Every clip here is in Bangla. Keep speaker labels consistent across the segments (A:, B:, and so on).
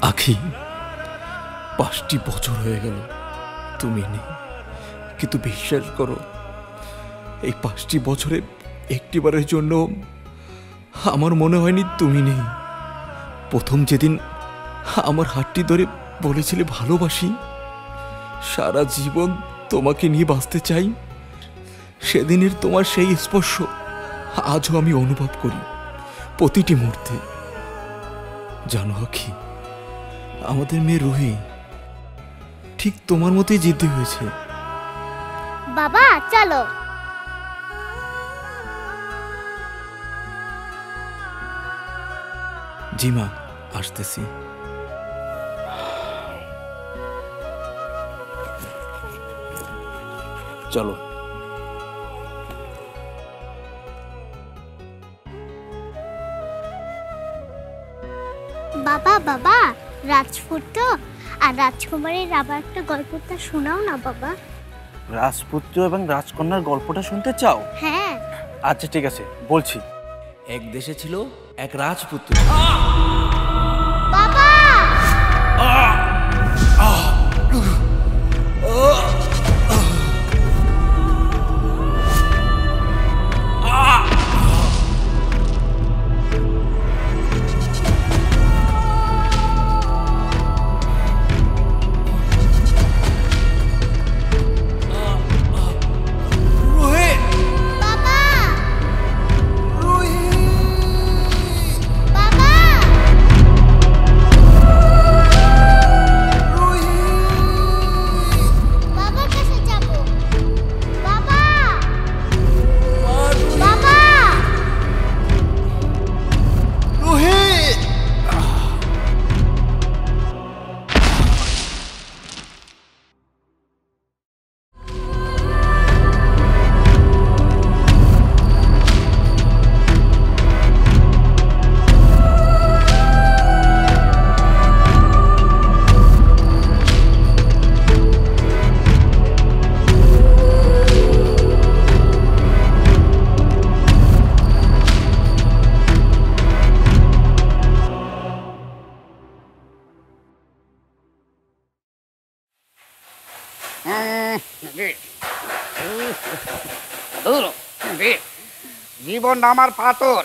A: আখি, 5টি বছর হয়ে গেল তুমি নেই, কিন্তু বিশ্বাস করো এই 5টি বছরে একটিবারের জন্য আমার মনে হয়নি তুমি নেই। প্রথম যেদিন আমার হাতটি ধরে বলেছিলে ভালোবাসি, সারা জীবন তোমাকে নিয়ে বাঁচতে চাই, সেদিনের তোমার সেই স্পর্শ আজও আমি অনুভব করি প্রতিটি মুহূর্তে। জানো আখি, আমাদের মেয়ে রুহি ঠিক তোমার মতোই জিদ্দি হয়েছে।
B: বাবা চলো।
A: জি মা, আসতেছি। চলো।
B: বাবা বাবা, রাজপুত্র আর রাজকুমারীর আবার একটা গল্পটা শোনাও না বাবা।
C: রাজপুত্র এবং রাজকন্যার গল্পটা শুনতে চাও?
B: হ্যাঁ।
C: আচ্ছা ঠিক আছে, বলছি।
A: এক দেশে ছিল এক রাজপুত্র।
B: বাবা
D: জীবন আমার পাথর,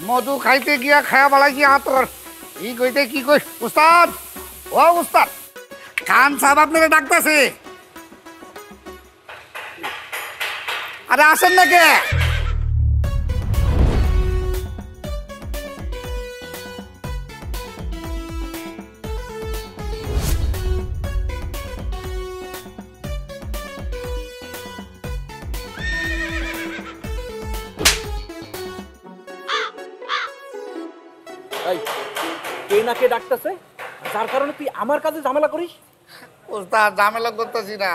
D: মধু খাইতে গিয়া খায়া বলাইছি আতর। ই কইতে কি কই উস্তাদ, ও উস্তাদ, খান সাহেব আপনাকে ডাকতেছে। আরে আসেন না কে?
C: কে না কে ডাকতেছে, যার কারণে তুই আমার কাছে ঝামেলা করিস?
D: উস্তাদ ঝামেলা করতেছি না,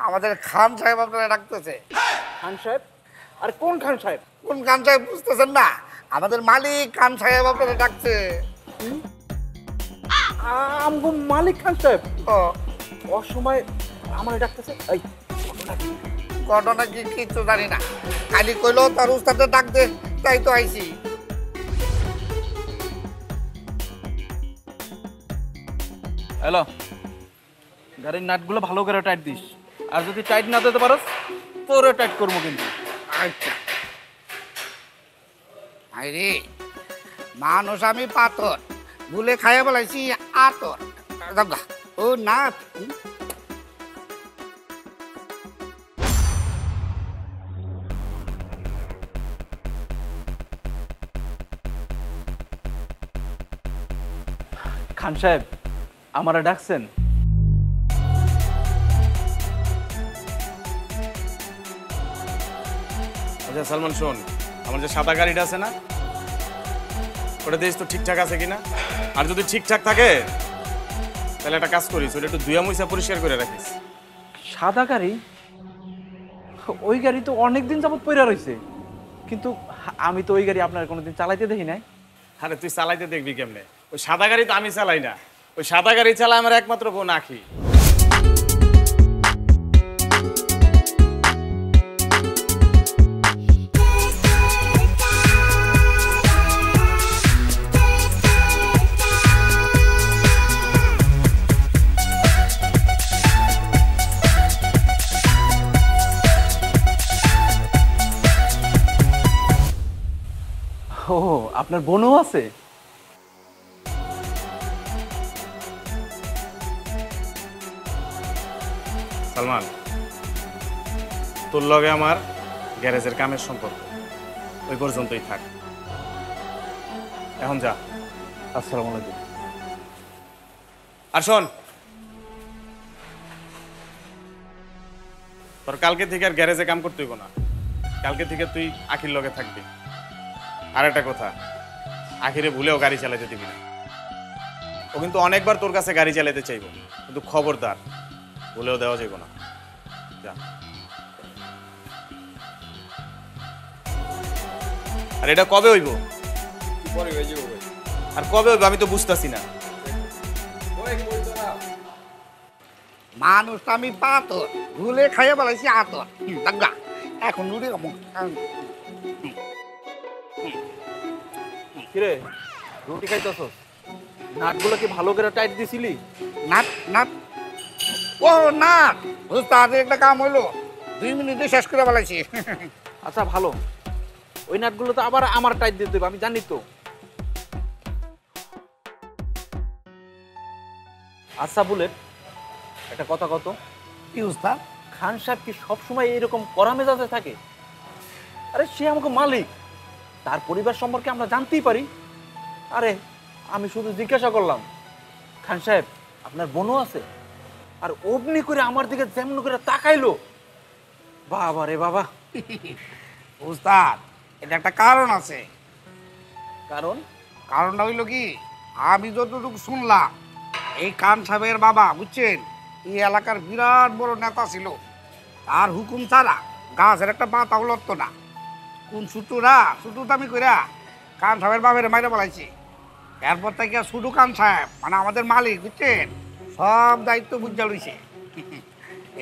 D: আমাদের খান সাহেব আপনারা ডাকতেছে।
C: খান সাহেব? আর কোন খান সাহেব?
D: কোন খান সাহেব বুঝতেছেন না? আমাদের মালিক খান সাহেব আপনারা ডাকছে।
C: আমগো মালিক খান সাহেব
D: ও
C: অসময় আমার ডাকতেছে? এই
D: ঘটনা কি কিছু জানি না, খালি কইলো তার উস্তাদে ডাক দে, তাই তো আইছি।
C: হ্যালো, গাড়ির নাটগুলো ভালো করে টাইট দিস, আর যদি টাইট না দিতে পারস তোরে টাইট করবো কিন্তু।
D: আচ্ছা। আরে মানুষ আমি পাথর, ভুলে খাইয়া বলাইছি আতর। ও না,
C: খান সাহেব আমারা ডাকছেন?
E: আচ্ছা সালমান শোন, আমার যে সাদা গাড়িটা আছে না, ওটা দেখিস তো ঠিকঠাক আছে কিনা। আর যদি ঠিকঠাক থাকে তাহলে একটা কাজ করিস, ওটা একটু ধুয়া মুছা পরিষ্কার করে রাখিস।
C: সাদা গাড়ি? ওই গাড়ি তো অনেকদিন যাবত পইরা রয়েছে, কিন্তু আমি তো ওই গাড়ি আপনার কোনোদিন চালাইতে দেখি নাই।
E: আরে তুই চালাইতে দেখবি কেমনে? ওই সাদা গাড়ি তো আমি চালাই না, ওই সাদা গাড়ি চালায় আমার একমাত্র বোন আখি।
C: ও আপনার বোনও আছে?
E: সালমান, তোর লগে আমার গ্যারেজের কামের সম্পর্ক ওই পর্যন্তই থাক। এখন যা।
C: আসসালামু আলাইকুম।
E: আর শোন, তোর কালকে থেকে আর গ্যারেজে কাম করতে হইব না। কালকে থেকে তুই আখির লগে থাকবি। আর একটা কথা, আখিরে ভুলেও গাড়ি চালাতে দিবি না। ও কিন্তু অনেকবার তোর কাছে গাড়ি চালাতে চাইব, কিন্তু খবরদার ভুলেও দেওয়া যাইব না। যা। আর এটা কবে হইব? আর কবে হইব আমি তো বুঝতেছি না।
D: মানুষটা আমি পাথর ভুলে খাইয়া বলাইছি আতর দাঙ্গা এখন নুড়ি
C: কিরে রুটি খাইতেছস? নাটগুলো কি ভালো করে টাইট দিছিলি?
D: নাট নাট ও নাট তাদের একটা কাম হইলো 2 মিনিটে শেষ করে বলাইছি।
C: আচ্ছা ভালো, ওই নাটগুলো তো আবার আমার টাইট দিয়ে দেবে, আমি জানি তো। আচ্ছা বুলেট, একটা কথা কত,
D: কি উস্তাদ?
C: খান সাহেব কি সবসময় এইরকম কড়া মেজাজে থাকে? আরে সে আমাকে মালিক, তার পরিবার সম্পর্কে আমরা জানতেই পারি। আরে আমি শুধু জিজ্ঞাসা করলাম, খান সাহেব আপনার বোনও আছে? আর অমনি করে আমার দিকে যেমন করে তাকাইলো, বাবা রে বাবা।
D: উস্তাদ এটা একটা কারণ আছে।
C: কারণ?
D: কারণটা হইলো কি, আমি যতটুকু শুনলাম এই খান সাহেবের বাবা বুঝছেন এই এলাকার বিরাট বড় নেতা ছিল। তার হুকুম ছাড়া গাছের একটা পাতা উলত্ত না। কোন ছুটুরা ছুটু দামি কইরা খান সাহেবের বাবের মাইরে বলাইছে। এরপর থেকে শুধু খান সাহেব মানে আমাদের মালিক বুঝছেন সব দায়িত্ব বুঝা লইছে।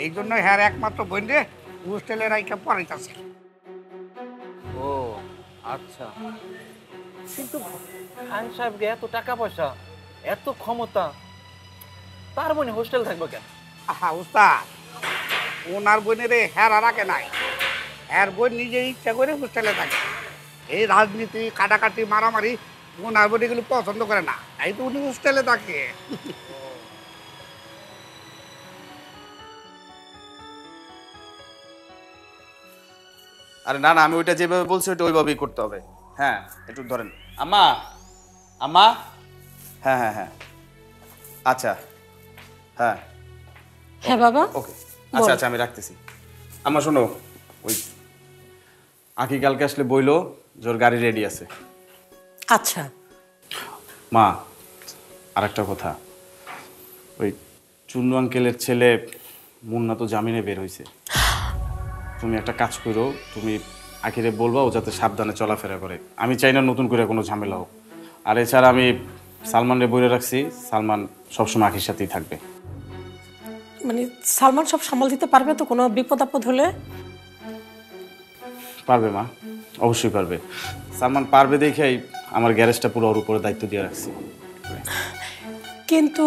D: এই জন্য হ্যার একমাত্র বোন রে হোস্টেলে রাইখা পড়াইতেছে।
C: ও আচ্ছা, কিন্তু খান সাহেবকে এত টাকা পয়সা, এত ক্ষমতা, তার বোনে হোস্টেল থাকবে কেন?
D: আহা উস্তাদ, ওনার বোনের হেরা রাখে নাই। এর বোন নিজে ইচ্ছা করে হোস্টেলে থাকে। এই রাজনীতি কাটাকাটি মারামারি ওনার বোন এগুলো পছন্দ করে না, এই তো উনি হোস্টেলে থাকে।
E: আরে না না, আমি ওইটা যেভাবে বলছি ওইটা ওইভাবেই করতে হবে। হ্যাঁ একটু ধরেন। আম্মা, আম্মা, হ্যাঁ হ্যাঁ হ্যাঁ, আচ্ছা হ্যাঁ
F: হ্যাঁ বাবা।
E: ওকে আচ্ছা আচ্ছা, আমি রাখতেছি। আম্মা শোনো, ওই আঁকি কালকে আসলে বইলো জোর গাড়ি রেডি আছে।
F: আচ্ছা
E: মা, আর একটা কথা, ওই চুন্নু আঙ্কেলের ছেলে মুন্না তো জামিনে বের হয়েছে। তুমি একটা কাজ করো, তুমি আখিরে বলবা ও যাতে সাবধানে চলাফেরা করে। আমি চাই না নতুন করে কোনো ঝামেলা হোক। আর এছাড়া আমি সালমানরে বইরে রাখছি, সালমান সবসময় আখির সাথেই থাকবে।
F: মানে সালমান সব সামাল দিতে পারবে তো কোনো বিপদ আপদ হলে?
E: পারবে মা, অবশ্যই পারবে। সালমান পারবে দেখেই আমার গ্যারেজটা পুরো ওর উপরে দায়িত্ব দিয়ে রাখছি।
F: কিন্তু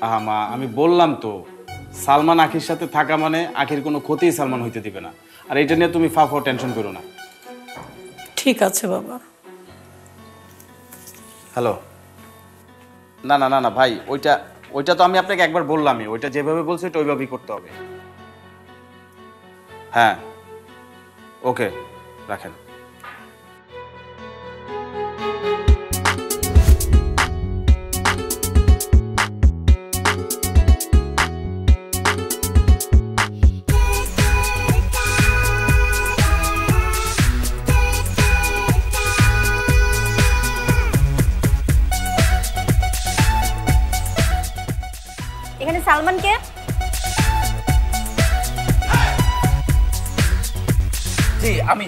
E: আহা মা, আমি বললাম তো, সালমান আখির সাথে থাকা মানে আখির কোনো ক্ষতিই সালমান হইতে দিবে না। আর এইটা নিয়ে তুমি ফাফা টেনশন করো না।
F: ঠিক আছে বাবা।
E: হ্যালো, না না না না ভাই, ওইটা ওইটা তো আমি আপনাকে একবার বললামই, ওইটা যেভাবে বলছি ওইটা ওইভাবেই করতে হবে। হ্যাঁ ওকে, রাখেন।
G: এখানে সালমানকে?
C: জি আমি।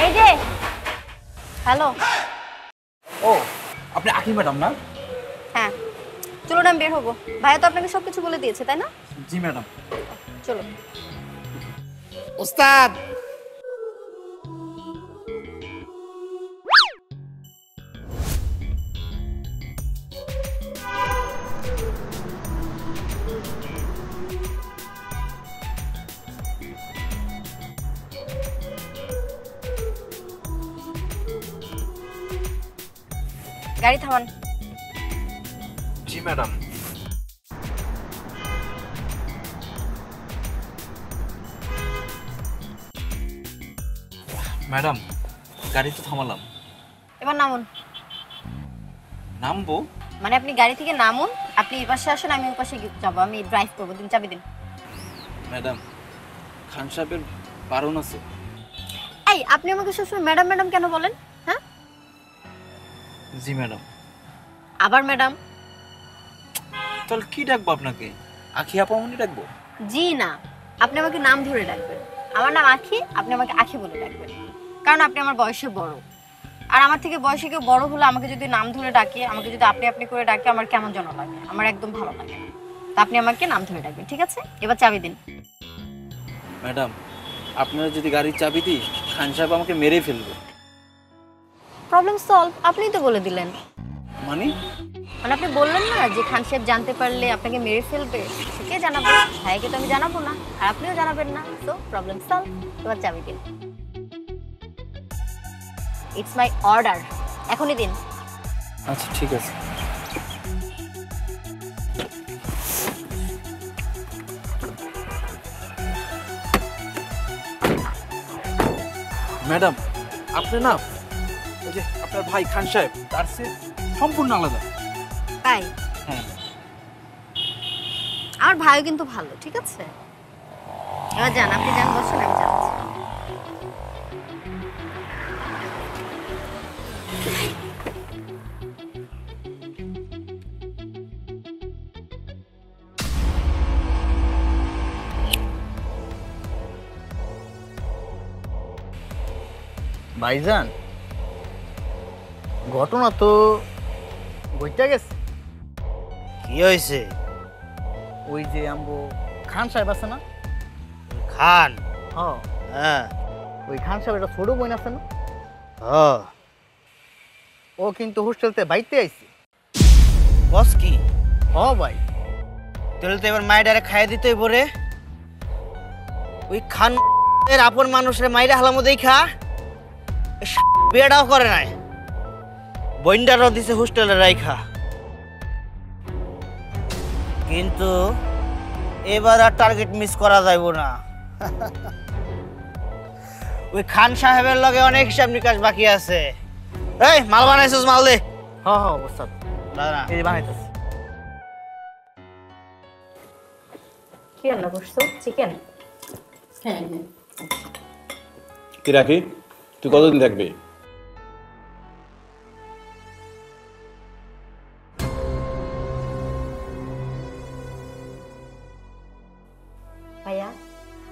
G: এই যে হ্যালো।
C: ও আপনি আখি ম্যাডাম না?
G: হ্যাঁ চলুন আমি বের হবো। ভাইয়া তো আপনাকে সবকিছু বলে দিয়েছে তাই না?
C: জি ম্যাডাম।
G: চলো।
D: উস্তাদ
G: গাড়ি থামান।
C: জি ম্যাডাম। ম্যাডাম গাড়ি তো থামালাম।
G: এবার নামুন।
C: নামবো?
G: মানে আপনি গাড়ি থেকে নামুন, আপনি এই পাশে আসেন, আমি ওই পাশে যাবো, আমি ড্রাইভ করবো। দিন চাবি দিন।
C: ম্যাডাম খান সাহেবের বারণ আছে।
G: এই আপনি আমাকে সবসময় ম্যাডাম ম্যাডাম কেন বলেন? হ্যাঁ
C: জি ম্যাডাম।
G: আবার ম্যাডাম?
C: তাহলে কি ডাকবো আপনাকে? আখি আপামনি ডাকবো?
G: জি না, আপনি আমাকে নাম ধরে ডাকবেন। আমার নাম আখি, আপনি আমাকে আখি বলে ডাকবেন, কারণ আপনি আমার বয়সে বড়। আর আমার থেকে বয়সে কেউ বড় হলে আমাকে যদি নাম ধরে ডাকে, আমাকে যদি আপনি আপনি করে ডাকে, আমার কেমন যেন লাগে, আমার একদম ভালো লাগে না। তা আপনি আমাকে নাম ধরে ডাকবেন, ঠিক আছে? এবার চাবি দিন।
C: ম্যাডাম আপনারা যদি গাড়ির চাবি দিই, খান সাহেব আমাকে মেরে ফেলবে।
G: Problem solve. আপনিই তো বলে দিলেন।
C: মানে?
G: মানে আপনি বললেন না যে খান সাহেব জানতে পারলে আপনাকে মেরে ফেলবে, কে জানাবো? ভাইকে তো আমি জানাবো না, আর আপনিও জানাবেন না, তো প্রবলেম সলভ। এবার চাবি দিন। ইটস মাই অর্ডার, এখনই দিন।
C: আচ্ছা ঠিক আছে। ম্যাডাম আপনি না ওই যে আপনার ভাই খান সাহেব তার চেয়ে সম্পূর্ণ আলাদা।
G: তাই?
C: হ্যাঁ।
G: আমার ভাইও কিন্তু ভালো, ঠিক আছে? এবার যান, আপনি যান, বসেন, আমি যাচ্ছি।
H: ভাইজান ঘটনা তো ঘটে গেছে।
I: কি হয়েছে?
H: ওই যে আমগো খান সাহেব আছে না?
I: খান?
H: হ্যাঁ, ওই খান সাহেব একটা ছোট বোন আছে না? ও কিন্তু হোস্টেলতে বাইতে আইছে।
I: বস কি?
H: ভাই
I: তাহলে তো এবার মাইডারে খাইয়ে দিতেই পরে। ওই খান এর আপন মানুষের মাইরা হালামো দেখা বিয়েটাও করে নাই, বইন্ডারও দিছে হোস্টেলে রাইখা। কিন্তু এবার আর টার্গেট মিস করা যাইব না। ওই খান সাহেবের লগে অনেক হিসাব নিকাশ বাকি আছে। এই মাল বানাইছিস, মাল দে।
H: ওস্তাদ
I: দাঁড়া,
H: এই বানাইতেছি।
G: কি রান্না করছো? চিকেন?
F: হ্যাঁ।
E: কি রাখি, তুই কতদিন থাকবি?
G: ভাইয়া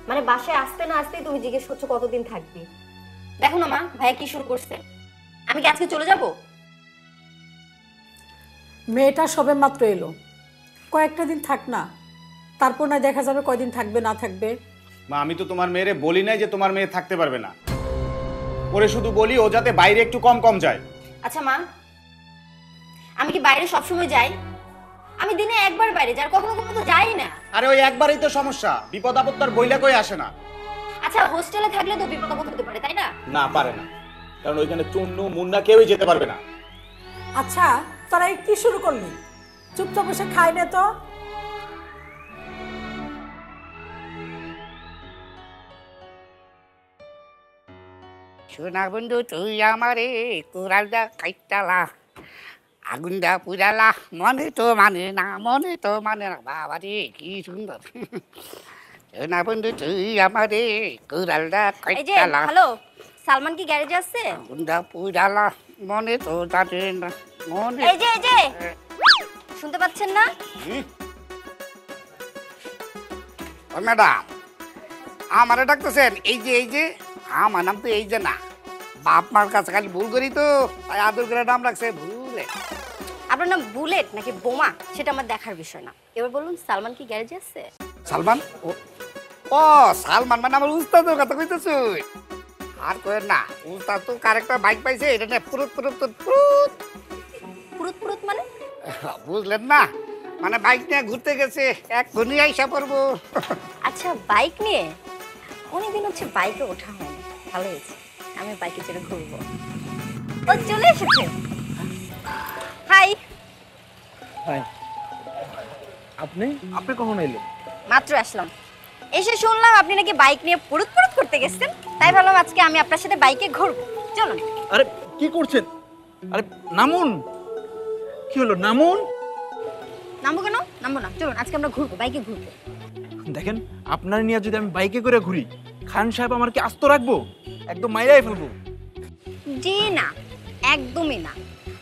G: মানে বাসায় আসতে না আসতেই তুমি জিজ্ঞেস করছো কতদিন থাকবি? দেখো না মা, ভাইয়া কি শুরু করছে। আমি কি আজকে চলে যাব?
F: মেয়েটা সবে মাত্র এলো, কয়েকটা দিন থাক না, তারপর না দেখা যাবে কয়দিন থাকবে না থাকবে।
E: মা আমি তো তোমার মেয়েরে বলি নাই যে তোমার মেয়ে থাকতে পারবে না, ওরে শুধু বলি ও যাতে বাইরে একটু কম কম যায়।
G: আচ্ছা মা, আমি কি বাইরে সবসময় যাই? আমি দিনে একবার বাইরে যাই, কখনো কখনো তো যাই না।
E: আরে ওই একবারই তো সমস্যা, বিপদ আপদ তার বইলা কই আসে না।
G: আচ্ছা হোস্টেলে থাকলে তো বিপদ আপদ হতে পারে, তাই না?
E: না পারে না, কারণ ওইখানে চুন্নু মুন্না কেউই যেতে পারবে না।
F: আচ্ছা তোরা এই কি শুরু করলি? চুপচাপ বসে খাই নে তো।
D: সোনা বন্ধু তুই আমারে কুড়ালটা কাইটালা, আগুনটা পুরালা, মনে তো মানে না, মনে তো মানে না। বাবা রে কি সুন্দর। সোনা বন্ধু তুই আমারে কুড়ালটা
G: এই যে
D: কাইটালা,
G: হ্যালো, সালমান কি গ্যারেজে আছে?
D: আগুনটা পুরালা, মনে তো জানে না, মনে।
G: এই যে শুনতে পাচ্ছেন না?
D: ম্যাডাম আমারে ডাকতেছেন? এই যে আমার নাম তো এই যে না, বাপ মার কাছে খালি ভুল করি তো, তাই আদর করে নাম রাখছে ভুলে।
G: আপনার নাম বুলেট নাকি বোমা সেটা আমার দেখার বিষয় না। এবার বলুন সালমান কি গ্যারেজে আছে?
D: সালমান? ও সালমান মানে আমার উস্তাদের কথা কইতেছ? আর কই না, উস্তাদ তো কারেক্ট বাইক পাইছে, এটা না পুরুত পুরুত পুরুত
G: পুরুত পুরুত মানে?
D: বুঝলেন না, মানে বাইক নিয়ে ঘুরতে গেছে, এক ঘনি আইসা পড়বো।
G: আচ্ছা বাইক নিয়ে? অনেকদিন হচ্ছে বাইকে ওঠা হয়নি, ভালো হয়েছে, আমি বাইকে চড়ে ঘুরবো। ও চলে এসেছে। হাই।
C: হাই। আপনি আপনি কখন এলেন?
G: মাত্র আসলাম, এসে শুনলাম আপনি নাকি বাইক নিয়ে পুরুত পুরুত করতে গেছেন, তাই ভাবলাম আজকে আমি আপনার সাথে বাইকে ঘুরবো। চলুন।
C: আরে কি করছেন? আরে নামুন। কি হলো, নামুন।
G: নামবো কেন? নামবো না, চলুন আজকে আমরা ঘুরবো, বাইকে ঘুরবো।
C: দেখেন, আপনার নিয়ে যদি আমি বাইকে করে ঘুরি, খান সাহেব আমার কি আস্ত রাখবো? একদম মাইরাই ফেলবো।
G: জি না, একদমই না।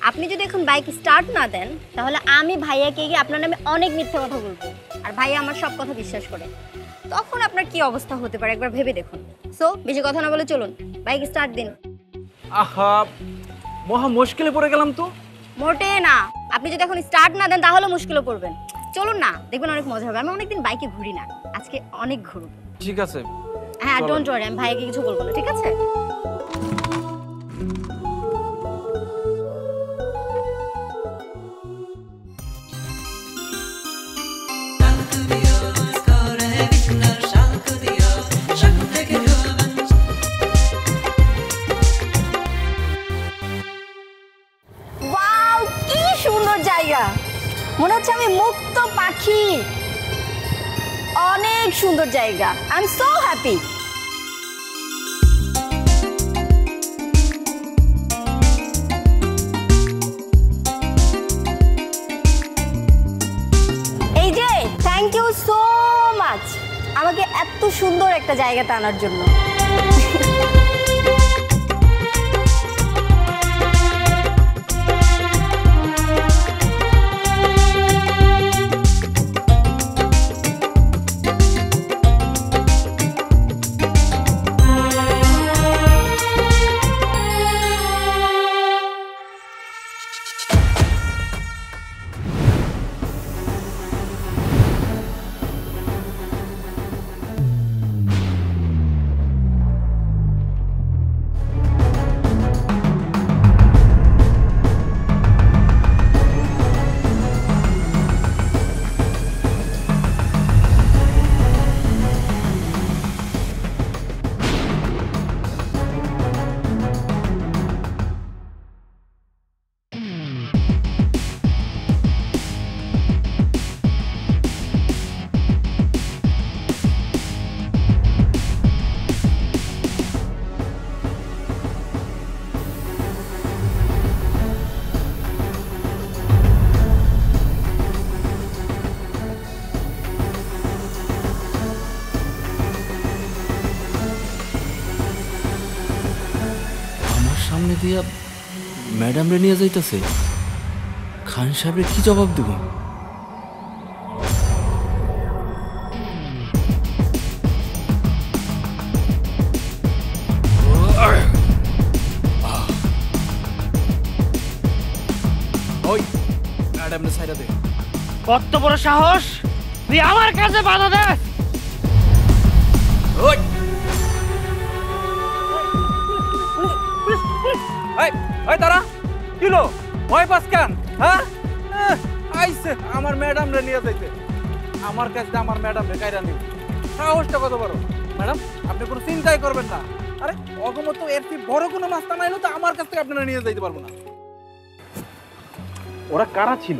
G: আপনি যদি এখন বাইক স্টার্ট না দেন তাহলে আমি ভাইয়াকে গিয়ে আপনার নামে অনেক মিথ্যা কথা বলবো, আর ভাইয়া আমার সব কথা বিশ্বাস করে। তখন আপনার কি অবস্থা হতে পারে একবার ভেবে দেখুন। সো বেশি কথা না বলে চলুন, বাইক স্টার্ট দিন।
C: আহা, মহা মুশকিলে পড়ে গেলাম তো।
G: মোটে না, আপনি যদি এখন স্টার্ট না দেন তাহলে মুশকিলে পড়বেন। চলুন না, দেখবেন অনেক মজা হবে। আমি অনেকদিন বাইকে ঘুরি না, আজকে অনেক ঘুরবো।
C: ঠিক আছে।
G: হ্যাঁ, ডোন্ট ওয়ারি, আমি ভাইয়াকে কিছু বলবো না, ঠিক আছে? ওয়াও, কি সুন্দর জায়গা, মনে হচ্ছে আমি মুক্ত পাখি। অনেক সুন্দর জায়গা, আই এম সো হ্যাপি। এই যে, থ্যাংক ইউ সো মাচ আমাকে এত সুন্দর একটা জায়গাতে আনার জন্য।
A: সামনে দিয়া ম্যাডাম রে নিয়ে যাইতেছে, খান সাহেবের কি জবাব দেব? ওই ম্যাডাম রে সাইডা দে।
I: কত বড় সাহস, তুই আমার কাছে বাধা দে?
A: ওই
C: এই দাঁড়া, কিলো ভয় পাস কেন? হ্যাঁ, আইসে আমার ম্যাডাম রে নিয়ে যাইতে। আমার কাছে আমার ম্যাডাম রে কাইরা নিবে, সাহসটা কত বড়। ম্যাডাম, আপনি কোনো চিন্তাই করবেন না। আরে অগমত এর চেয়ে বড় কোনো মাস্টার নাইলে তো আমার কাছ থেকে আপনারা নিয়ে যাইতে পারবো না। ওরা কারা ছিল?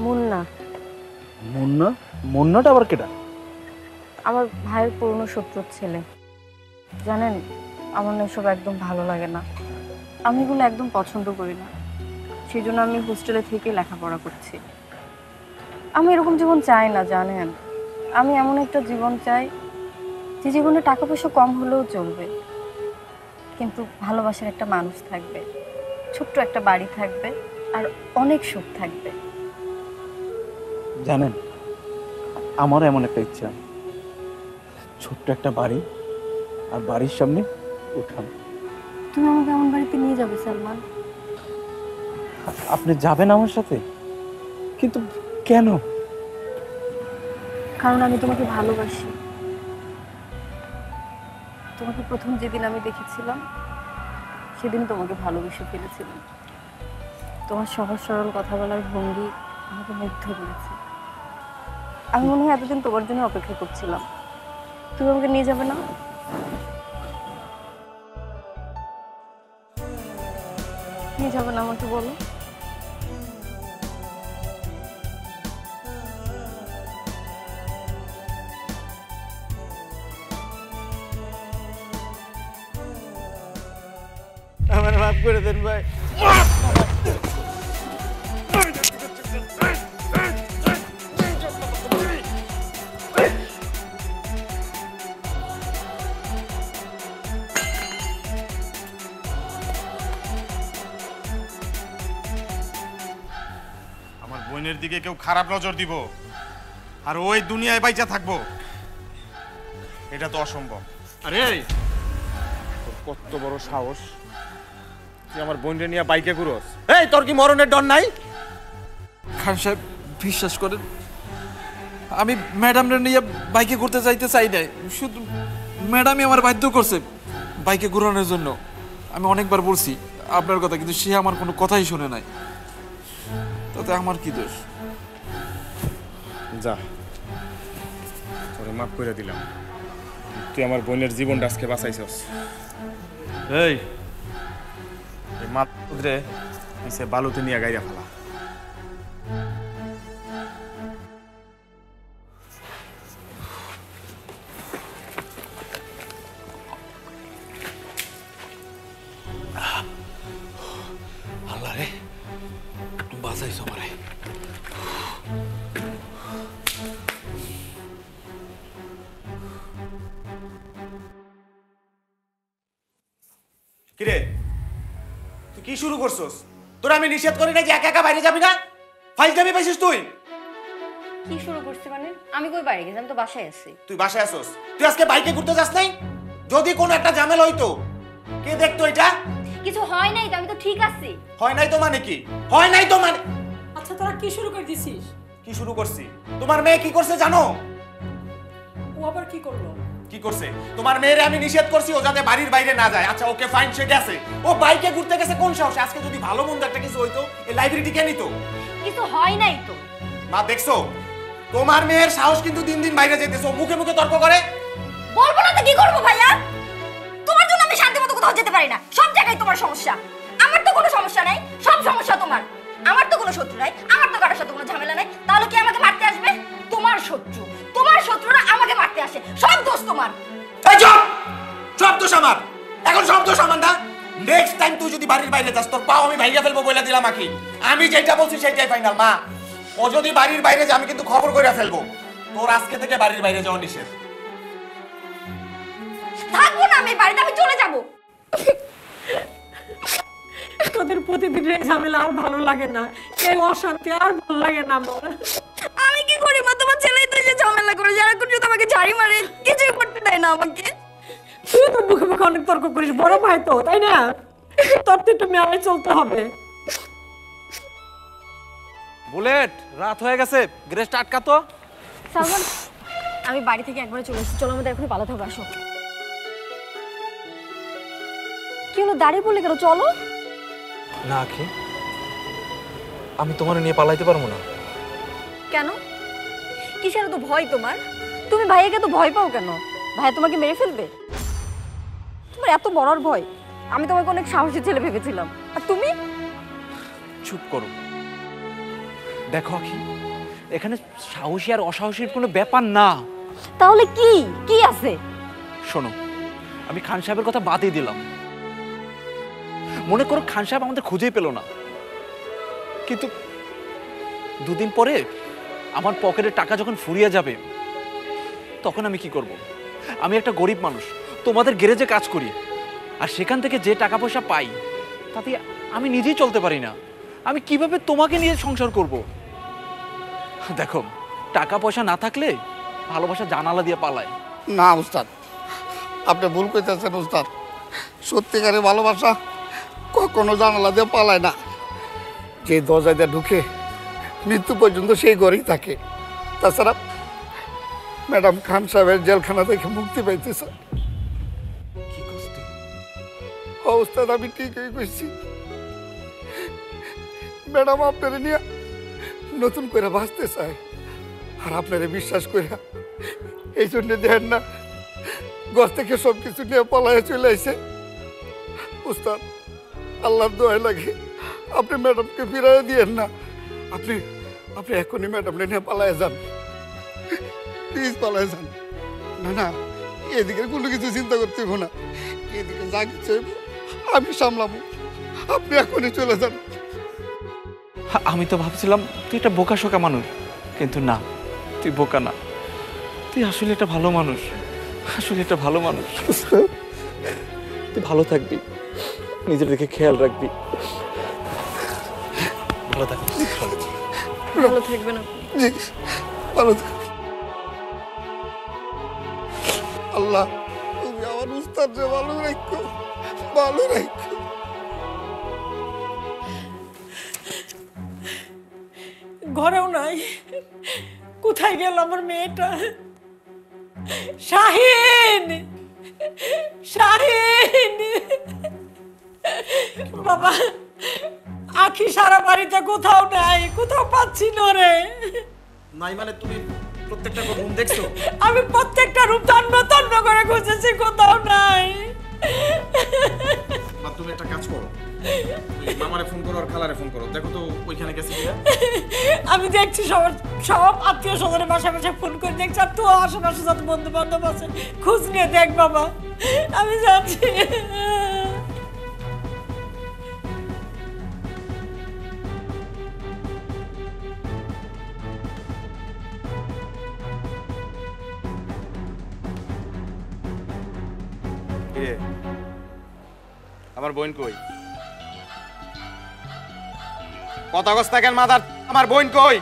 J: মুন্না।
C: মুন্না? মুন্নাটা আবার কেটা?
J: আমার ভাইয়ের পুরনো শত্রুর ছেলে। জানেন, আমার না এসব একদম ভালো লাগে না, আমি এগুলো একদম পছন্দ করি না। সেই জন্য আমি হোস্টেলে থেকে লেখাপড়া করছি। আমি এরকম জীবন চাই না, জানেন। আমি এমন একটা জীবন চাই যে জীবনে টাকা পয়সা কম হলেও চলবে, কিন্তু ভালোবাসার একটা মানুষ থাকবে, ছোট্ট একটা বাড়ি থাকবে, আর অনেক সুখ থাকবে।
C: জানেন, আমার এমন একটা ইচ্ছা, ছোট্ট একটা বাড়ি আর বাড়ির সামনে উঠান।
J: তুমি আমাকে এমন বাড়িতে নিয়ে যাবে সালমান?
C: আপনি যাবেন আমার সাথে? কিন্তু কেন?
J: কারণ আমি তোমাকে ভালোবাসি। তোমাকে প্রথম যেদিন আমি দেখেছিলাম সেদিন তোমাকে ভালোবেসে ফেলেছিলাম। তোমার সহজ সরল কথা বলার ভঙ্গি আমাকে মুগ্ধ করেছে। আমি মনে হয় এতদিন তোমার জন্য অপেক্ষা করছিলাম। তুমি আমাকে নিয়ে যাবে না? আপনি যাবেন আমাকে বলো?
I: আমার মাফ করে দেন ভাই।
E: আমার বোনের দিকে কেউ খারাপ নজর দিব আর ওই দুনিয়ায় বাইচা থাকবো, এটা তো অসম্ভব।
A: আরে তোর কত বড় সাহস, তুই আমার বোনরে নিয়ে বাইকে ঘুরোস? এই তোর কি মরণের ডর নাই? খান সাহেব বিশ্বাস করেন, আমি ম্যাডামরে নিয়ে বাইকে ঘুরতে যাইতে চাই নাই, শুধু ম্যাডামই আমার বাধ্য করছে বাইকে ঘুরানোর জন্য। আমি অনেকবার বলছি আপনার কথা, কিন্তু সে আমার কোনো কথাই শুনে নাই। তাতে আমার কি দোষ?
E: যা, তোরে মাফ করে দিলাম, তুই আমার বোনের জীবনটা আজকে বাঁচাইছস। এই মাত্রে নিচে বালুতে নিয়ে গাইরা ফেলা।
A: আল্লাহ রে, বাঁচাইছো আমারে।
E: কিরে তুই কি শুরু করছস? তোরা আমি নিষেধ করি না যে একা একা বাইরে যাবি না? ফাইজলামি পাইছিস তুই?
G: কি শুরু করছে মানে? আমি কই বাইরে গেছি, আমি তো বাসায় আছি।
E: তুই বাসায় আসছস, তুই আজকে বাইকে ঘুরতে যাস নাই? যদি কোনো একটা ঝামেলা হইতো কে দেখতো এটা?
G: কিছু হয় নাই তো, আমি তো ঠিক আছি।
E: হয় নাই তো মানে কি? হয় নাই তো মানে
F: আচ্ছা তোরা কি শুরু করে দিছিস?
E: কি শুরু করছি? তোমার মেয়ে কি করছে জানো?
F: ও আবার কি করলো?
E: কি করছে? তোমার মেয়েরে আমি নিষেধ করছি ও যাতে বাড়ির বাইরে না যায়। আচ্ছা ওকে ফাইন, সে গেছে, ও বাইকে ঘুরতে গেছে কোন সাহসে? আজকে যদি ভালো মন্দ একটা কিছু হইতো এই লাইব্রেরিটি কে নিত?
G: কিছু হয় নাই তো।
E: মা দেখছো তোমার মেয়ের সাহস কিন্তু দিন দিন বাইরে যেতেছে, মুখে মুখে তর্ক করে।
G: বলবো না তো কি করবো ভাইয়া? তোমার জন্য আমি শান্তি মতো কোথাও যেতে পারি না, সব জায়গায় তোমার সমস্যা। আমার তো কোনো সমস্যা নাই, সব সমস্যা তোমার। আমার তো কোনো শত্রু নাই, আমার তো কারোর সাথে কোনো ঝামেলা নাই, তাহলে কি আমাকে মারতে আসবে? তোমার শত্রু, তোমার শত্রুরা আমাকে মারতে আসে, সব দোষ তোমার।
E: এই চুপ! সব দোষ আমার, এখন সব দোষ আমার না? নেক্সট টাইম তুই যদি বাড়ির বাইরে যাস তোর পাও আমি ভাইয়া ফেলবো বলে দিলাম। আকি আমি যেটা বলছি সেটাই ফাইনাল। মা ও যদি বাড়ির বাইরে যায় আমি কিন্তু খবর করে ফেলবো। তোর আজকে থেকে বাড়ির বাইরে যাওয়া নিষেধ।
G: থাকবো না আমি বাড়িতে, আমি চলে যাব।
F: তোদের প্রতিদিন এই ঝামেলা আর ভালো লাগে না, এই অশান্তি আর ভালো লাগে না আমার।
G: আমি কি করি মা? তোমার ছেলেই তো এসে ঝামেলা করে, যারা করছে তোমাকে ঝাড়ি মারে, কিছুই করতে দেয় না আমাকে।
F: তুই তো মুখে মুখে অনেক তর্ক করিস, বড় ভাই তো, তাই না? তোর তো একটু মেলায় চলতে হবে।
A: বুলেট, রাত হয়ে গেছে, গ্যারেজটা আটকা তো।
G: সালমান, আমি বাড়ি থেকে একবারে চলে এসেছি, চলো আমাদের এখনই পালাতে হবে। আসো। কি হলো, দাঁড়িয়ে পড়লে কেন? চলো
A: না আখি, আমি তোমার নিয়ে পালাইতে পারবো না।
G: কেন? কিসের তো ভয় তোমার? তুমি ভাইয়াকে তো ভয় পাও কেন? ভাই তোমাকে মেরে ফেলবে? তোমার এত বড় ভয়? আমি তোমাকে অনেক সাহসী ছেলে ভেবেছিলাম, আর তুমি?
A: চুপ করো। দেখো আখি, এখানে সাহসী আর অসাহসীর কোনো ব্যাপার না।
G: তাহলে কি কি আছে?
A: শোনো, আমি খান সাহেবের কথা বাদই দিলাম। মনে করো খান সাহেব আমাদের খুঁজেই পেল না, কিন্তু দুদিন পরে আমার পকেটের টাকা যখন ফুরিয়ে যাবে তখন আমি কি করব? আমি একটা গরিব মানুষ, তোমাদের গ্যারেজে কাজ করি, আর সেখান থেকে যে টাকা পয়সা পাই তাতে আমি নিজেই চলতে পারি না। আমি কিভাবে তোমাকে নিয়ে সংসার করব? দেখো, টাকা পয়সা না থাকলে ভালোবাসা জানালা দিয়ে পালায়।
D: না উস্তাদ, আপনি ভুল কইতেছেন উস্তাদ। সত্যিকারের ভালোবাসা কখনো জানালা দিয়ে পালায় না। যে দরজা দিয়ে ঢুকে মৃত্যু পর্যন্ত সেই ঘরেই থাকে। তাছাড়া ম্যাডাম খান সাহেবের জেলখানা থেকে মুক্তি পাইতেছে।
A: কি কষ্ট!
D: উস্তাদ আমি ঠিকই কইছি। ম্যাডাম আপনারা নিয়ে নতুন করে বাঁচতে চায়, আর আপনারা বিশ্বাস করে এই জন্য দেন না ঘর থেকে সব কিছু নিয়ে পলায় চলে আসে। উস্তাদ আল্লাহর দোয়া লাগে আপনি ম্যাডামকে ফিরাইয়া দিয়েন না। আপনি আপনি এখনই ম্যাডামকে নিয়ে পালায় যান, প্লিজ পালায় যান। না না, এদিকে কোনো কিছু চিন্তা করতে হইব না, এদিকে যা কিছু হইব আমি সামলাবো। আপনি এখনই চলে যান।
A: আমি তো ভাবছিলাম তুই একটা বোকা শোকা মানুষ, কিন্তু না, তুই বোকা না, তুই আসলে একটা ভালো মানুষ, আসলে একটা ভালো মানুষ। তুই ভালো থাকবি, নিজের দিকে খেয়াল রাখবি, ভালো থাকবি।
J: ভালো থাকবেন আপনি।
D: জি, ভালো থাকবি। আল্লাহ তুমি আমার উস্তাদকে ভালো রাখো, ভালো রাখো।
F: ঘরেও নাই, কোথায় গেল আমার মেয়েটা? শাহিন, শাহিন বাবা, আখি সারা বাড়িতে কোথাও নাই, কোথাও পাচ্ছি না রে।
E: নাই মানে তুমি প্রত্যেকটা রুম দেখছো?
F: আমি প্রত্যেকটা রূপ তন্ন তন্ন করে খুঁজেছি, কোথাও নাই।
E: মা তুমি একটা কাজ করো, মামারে ফোন করো আর খালারে ফোন করো, দেখো তো ওইখানে গেছে কিনা।
F: আমি দেখছি সব আত্মীয় স্বজনের বাসায় বাসায় ফোন করে দেখছি, আর তো আশেপাশে যত বন্ধু বান্ধব আছে খোঁজ নিয়ে দেখ বাবা, আমি যাচ্ছি।
E: আমার বোন কই? কথা কস থাকেন মাদার, আমার বোন কই?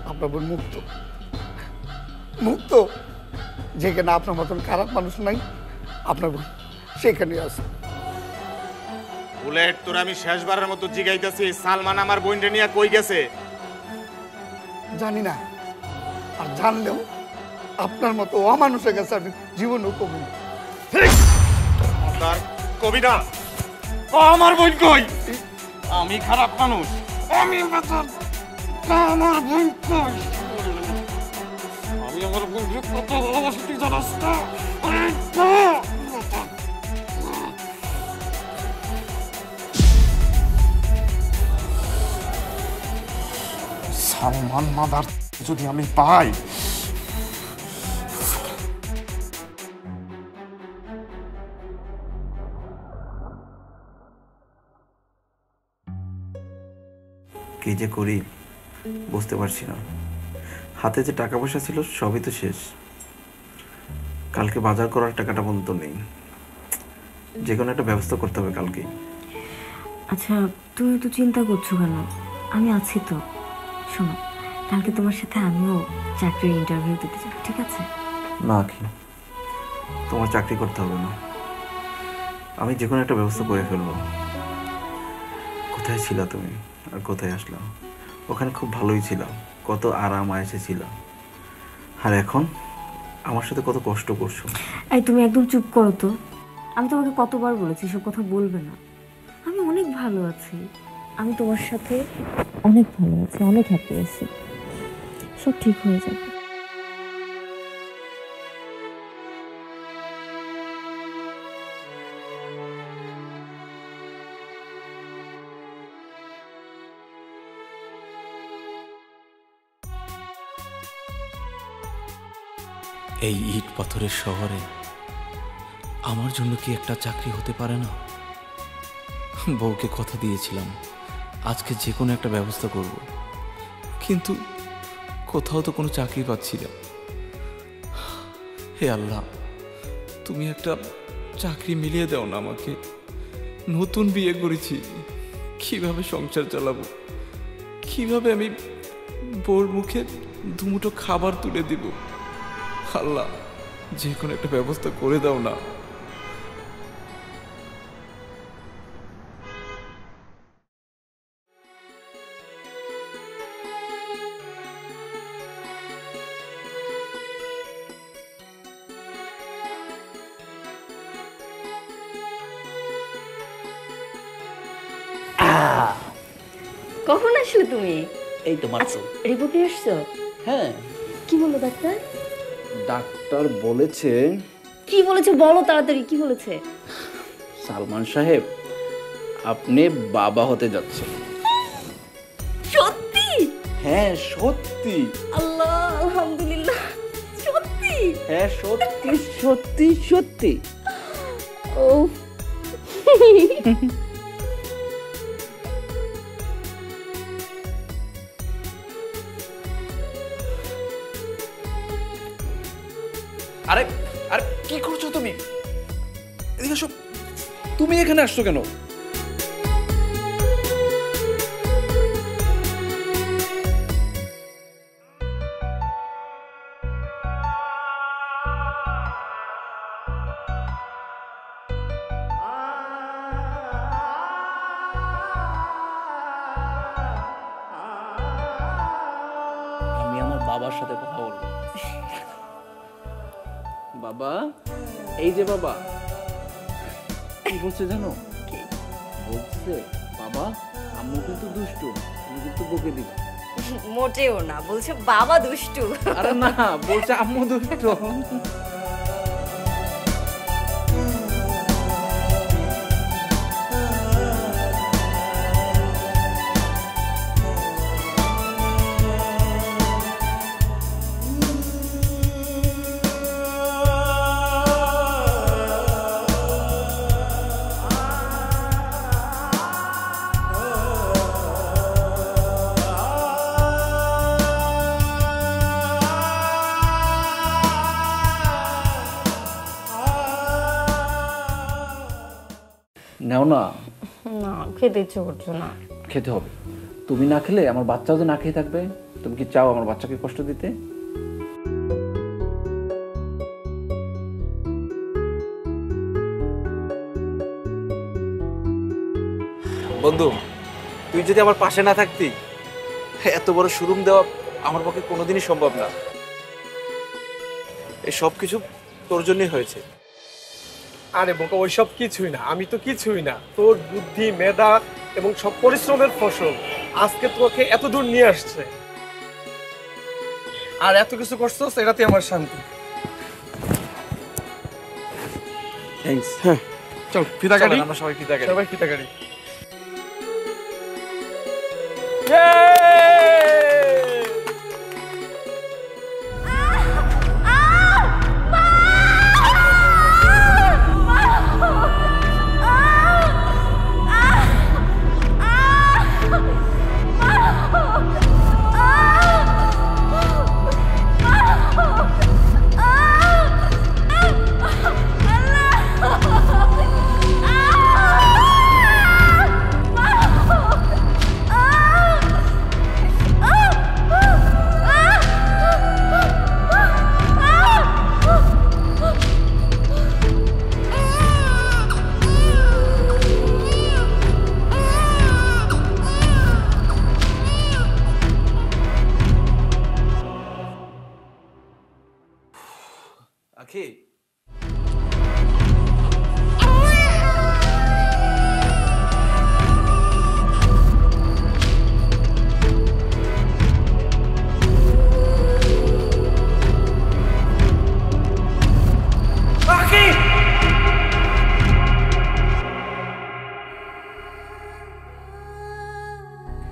D: আপনার বোন মুক্ত, মুক্ত, যেখানে আপনার মতন খারাপ মানুষ নাই, আপনার বোন সেখানে আছে।
E: বুলেট, তোর আমি শেষবারের মতো জিগাইতেছি, সালমান আমার বোনরে নিয়ে কই গেছে?
D: জানি না, আর জানলেও আপনার মতো অমানুষের কাছে আমি জীবনও কবি না।
E: তার কবি না, আমার বোন কই? আমি খারাপ মানুষ,
D: আমি আমার বোন কই?
E: আমি আমার বোনকে কত ভালোবাসি তুই জানাস না? সালমান মাদার যদি আমি পাই,
A: কি যে করি বুঝতে পারছি না। হাতে যে টাকা পয়সা ছিল সবই তো শেষ, কালকে বাজার করার টাকাটা পর্যন্ত নেই। যে কোনো একটা ব্যবস্থা করতে হবে কালকে।
J: আচ্ছা তুমি তো চিন্তা করছো কেন? আমি আছি তো। শোনো, কালকে তোমার সাথে আমিও চাকরির ইন্টারভিউ দিতে যাব, ঠিক আছে?
A: না কি, তোমার চাকরি করতে হবে না, আমি যে কোনো একটা ব্যবস্থা করে ফেলবো। কোথায় ছিলা তুমি আর কোথায় আসলাম? ওখানে খুব ভালোই ছিলাম, কত আরাম আয়েসে ছিলাম, আর এখন আমার সাথে কত কষ্ট করছো।
J: এই তুমি একদম চুপ করো তো। আমি তোমাকে কতবার বলেছি সব কথা বলবে না। আমি অনেক ভালো আছি, আমি তোমার সাথে অনেক ভালো আছি, অনেক হ্যাপি আছি, সব ঠিক হয়ে যাবে।
A: এই ইট পাথরের শহরে আমার জন্য কি একটা চাকরি হতে পারে না? বউকে কথা দিয়েছিলাম আজকে যে কোনো একটা ব্যবস্থা করব, কিন্তু কোথাও তো কোনো চাকরি পাচ্ছি না। হে আল্লাহ, তুমি একটা চাকরি মিলিয়ে দাও না আমাকে। নতুন বিয়ে করেছি, কিভাবে সংসার চালাবো, কিভাবে আমি বউর মুখে দুমুঠো খাবার তুলে দিব? আল্লাহ, যে কোনো একটা ব্যবস্থা করে দাও না।
J: কখন আসলে তুমি?
H: এই তো মাত্র।
J: রিপোর্ট নিয়ে আসছো?
H: হ্যাঁ,
J: কি বললো ডাক্তার?
H: ডাক্তার বলেছে।
J: কি বলেছে বলো তাড়াতাড়ি, কি বলেছে?
H: সালমান সাহেব
C: আপনি বাবা হতে যাচ্ছেন।
F: সত্যি?
C: হ্যাঁ সত্যি।
F: আল্লাহ, আলহামদুলিল্লাহ। সত্যি?
C: হ্যাঁ সত্যি সত্যি সত্যি।
F: ও
C: আরে আরে কি করছো তুমি? এদিকে এসো। তুমি এখানে আসছো কেন? আমি আমার বাবার সাথে কথা বলবো। বাবা, এই যে বাবা, কি বলছে জানো? বলছে বাবা আম্মু কিন্তু দুষ্টু, তুমি কিন্তু বকে দিবা।
G: মোটেও না, বলছে বাবা দুষ্টু।
C: আরে না, বলছে আম্মু দুষ্টু। নাও না।
J: না, খেতে ইচ্ছে করছে না।
C: খেতে হবে। তুমি না খেলে আমার বাচ্চাও তো না খেয়ে থাকবে। তুমি কি চাও আমার বাচ্চাকে কষ্ট দিতে? বন্ধু, তুই যদি আমার পাশে না থাকতি, এত বড় শোরুম দেওয়া আমার পক্ষে কোনোদিনই সম্ভব না। এই সব কিছু তোর জন্যই হয়েছে।
K: আরে বোকা, ওইসব কিছুই না, আমি তো কিছুই না। তোর বুদ্ধি, মেধা এবং সব পরিশ্রমের ফসল আজকে তোকে এত দূর নিয়ে আসছে। আর এত কিছু করছস, এটাতে আমার শান্তি।
C: থ্যাঙ্কস।
K: হ্যাঁ চল, ফিতা গাড়ি।
C: আমরা সবাই ফিতা গাড়ি।
K: সবাই ফিতা গাড়ি।
C: আখি,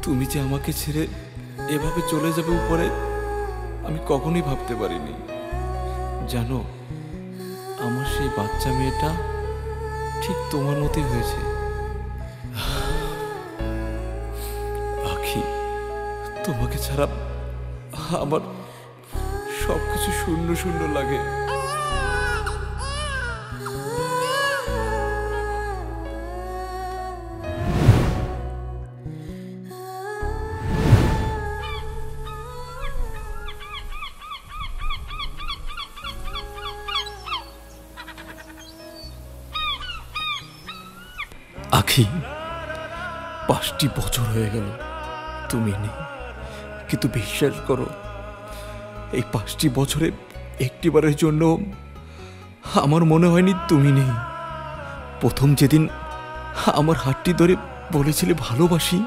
A: তুমি যে আমাকে ছেড়ে এভাবে চলে যাবে উপরে, আমি কখনোই ভাবতে পারিনি। জানো, আমার সেই বাচ্চা মেয়েটা ঠিক তোমার মতোই হয়েছে। আখি, তোমাকে ছাড়া আমার সবকিছু শূন্য শূন্য লাগে। আখি, 5টি বছর হয়ে গেল তুমি নেই, কিন্তু বিশ্বাস করো, এই 5টি বছরে একটিবারের জন্য আমার মনে হয়নি তুমি নেই। প্রথম যেদিন আমার হাতটি ধরে বলেছিলে ভালোবাসি,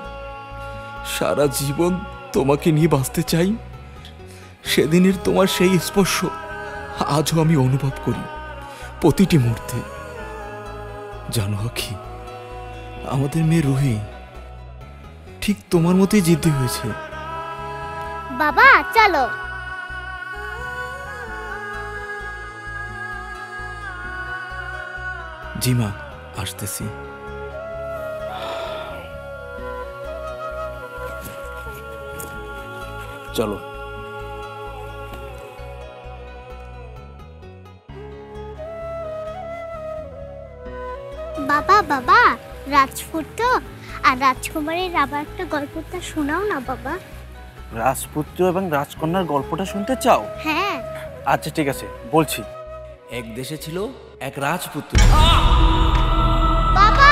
A: সারা জীবন তোমাকে নিয়ে বাঁচতে চাই, সেদিনের তোমার সেই স্পর্শ আজও আমি অনুভব করি প্রতিটি মুহূর্তে। জানো আখি, আমাদের মেয়ে রুহি ঠিক তোমার মতোই জিদ্দি হয়েছে।
B: বাবা চলো।
A: জি মা, আসতেছি।
C: চলো।
B: বাবা বাবা, রাজপুত্র আর রাজকুমারীর আবার একটা গল্পটা শোনাও না বাবা।
C: রাজপুত্র এবং রাজকন্যার গল্পটা শুনতে চাও?
B: হ্যাঁ।
C: আচ্ছা ঠিক আছে, বলছি।
A: এক দেশে ছিল এক রাজপুত্র।
B: বাবা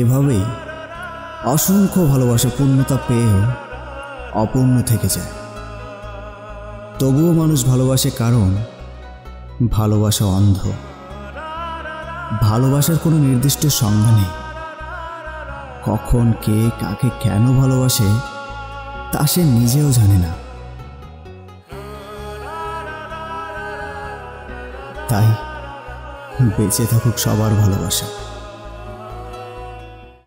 L: এভাবেই অসংখ্য ভালোবাসা পূর্ণতা পেয়েও অপূর্ণ থেকে যায়। তবুও মানুষ ভালোবাসে, কারণ ভালোবাসা অন্ধ। ভালোবাসার কোনো নির্দিষ্ট সংজ্ঞা নেই। কখন কে কাকে কেন ভালোবাসে তা সে নিজেও জানে না। তাই বেঁচে থাকুক সবার ভালোবাসা।